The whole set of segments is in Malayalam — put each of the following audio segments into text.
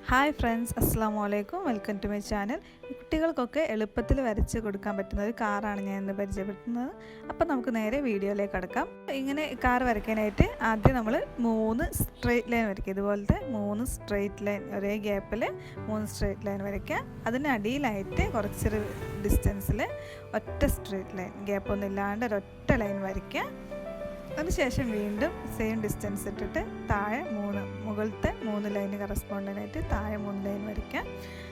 ഹായ് ഫ്രണ്ട്സ്, അസ്സാമു അലൈക്കും. Welcome to my channel. കുട്ടികൾക്കൊക്കെ എളുപ്പത്തിൽ വരച്ച് കൊടുക്കാൻ പറ്റുന്ന ഒരു കാറാണ് ഞാൻ ഇന്ന് പരിചയപ്പെടുത്തുന്നത്. അപ്പോൾ നമുക്ക് നേരെ വീഡിയോയിലേക്ക് കടക്കാം. ഇങ്ങനെ കാർ വരയ്ക്കാനായിട്ട് ആദ്യം നമ്മൾ 3 സ്ട്രെയിറ്റ് ലൈൻ വരയ്ക്കുക. ഇതുപോലത്തെ 3 സ്ട്രെയിറ്റ് ലൈൻ, ഒരേ ഗ്യാപ്പിൽ 3 സ്ട്രെയിറ്റ് ലൈൻ വരയ്ക്കുക. അതിനടിയിലായിട്ട് കുറച്ചൊരു ഡിസ്റ്റൻസിൽ ഒറ്റ സ്ട്രെയിറ്റ് ലൈൻ, ഗ്യാപ്പൊന്നും ഇല്ലാണ്ട് ഒരൊറ്റ ലൈൻ വരയ്ക്കുക. അതിനുശേഷം വീണ്ടും സെയിം ഡിസ്റ്റൻസ് ഇട്ടിട്ട് താഴെ മുകളിലത്തെ 3 ലൈന് കറസ്പോണ്ടൻ്റായിട്ട് താഴെ 3 ലൈൻ വരയ്ക്കാം.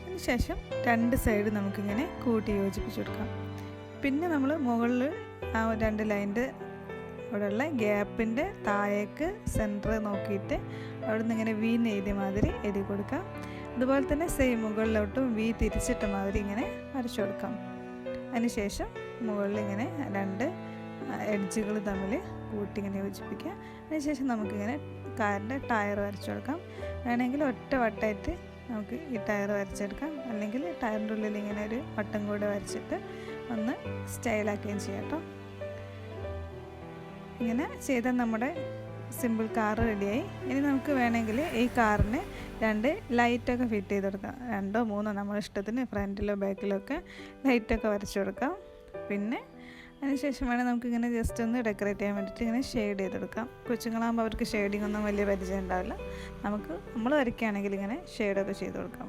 അതിനുശേഷം 2 സൈഡ് നമുക്കിങ്ങനെ കൂട്ടി യോജിപ്പിച്ച് കൊടുക്കാം. പിന്നെ നമ്മൾ മുകളിൽ ആ 2 ലൈൻ്റെ അവിടെയുള്ള ഗ്യാപ്പിൻ്റെ താഴേക്ക് സെൻറ്റർ നോക്കിയിട്ട് അവിടെ നിന്ന് ഇങ്ങനെ വി എഴുതിയ മാതിരി എഴുതി കൊടുക്കാം. അതുപോലെ തന്നെ സെയിം മുകളിലോട്ടും വി തിരിച്ചിട്ട മാതിരി ഇങ്ങനെ വരച്ചു കൊടുക്കാം. അതിനുശേഷം മുകളിൽ ഇങ്ങനെ 2 എഡ്ജുകൾ തമ്മിൽ കൂട്ടി ഇങ്ങനെ യോജിപ്പിക്കുക. അതിനുശേഷം നമുക്കിങ്ങനെ കാറിൻ്റെ ടയർ വരച്ചു കൊടുക്കാം. വേണമെങ്കിൽ ഒറ്റ വട്ടമായിട്ട് നമുക്ക് ഈ ടയർ വരച്ചെടുക്കാം, അല്ലെങ്കിൽ ടയറിൻ്റെ ഉള്ളിൽ ഇങ്ങനെ ഒരു വട്ടം കൂടെ വരച്ചിട്ട് ഒന്ന് സ്റ്റൈലാക്കുകയും ചെയ്യാം കേട്ടോ. ഇങ്ങനെ ചെയ്താൽ നമ്മുടെ സിമ്പിൾ കാർ റെഡിയായി. ഇനി നമുക്ക് വേണമെങ്കിൽ ഈ കാറിന് 2 ലൈറ്റൊക്കെ ഫിറ്റ് ചെയ്ത് കൊടുക്കാം. 2 or 3 നമ്മുടെ ഇഷ്ടത്തിന് ഫ്രണ്ടിലോ ബാക്കിലോ ഒക്കെ ലൈറ്റൊക്കെ വരച്ചു കൊടുക്കാം. പിന്നെ അതിനുശേഷം വേണേൽ നമുക്കിങ്ങനെ ജസ്റ്റ് ഒന്ന് ഡെക്കറേറ്റ് ചെയ്യാൻ വേണ്ടിയിട്ട് ഇങ്ങനെ ഷെയ്ഡ് ചെയ്തെടുക്കാം. കൊച്ചുങ്ങളാകുമ്പോൾ അവർക്ക് ഷെയ്ഡിങ് ഒന്നും വലിയ പരിചയം ഉണ്ടാവില്ല. നമ്മൾ വരയ്ക്കുകയാണെങ്കിൽ ഇങ്ങനെ ഷെയ്ഡൊക്കെ ചെയ്ത് കൊടുക്കാം.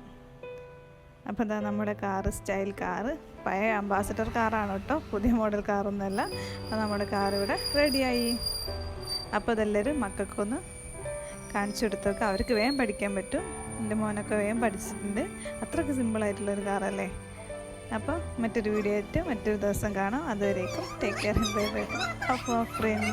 അപ്പോൾ എന്താ നമ്മുടെ കാറ്, സ്റ്റൈൽ കാറ്, പഴയ അംബാസഡർ കാറാണ് കേട്ടോ, പുതിയ മോഡൽ കാറൊന്നുമല്ല. അപ്പോൾ നമ്മുടെ കാർ ഇവിടെ റെഡിയായി. അപ്പോൾ അതെല്ലാവരും മക്കൾക്കൊന്ന് കാണിച്ചു കൊടുത്തൊക്കെ അവർക്ക് വേഗം പഠിക്കാൻ പറ്റും. എൻ്റെ മോനൊക്കെ വേഗം പഠിച്ചിട്ടുണ്ട്. അത്രയ്ക്ക് സിമ്പിളായിട്ടുള്ളൊരു കാറല്ലേ. അപ്പോൾ മറ്റൊരു വീഡിയോ ആയിട്ട് മറ്റൊരു ദിവസം കാണാം. അതുവരേക്കും take care and bye bye. അപ്പോൾ ഫ്രണ്ട്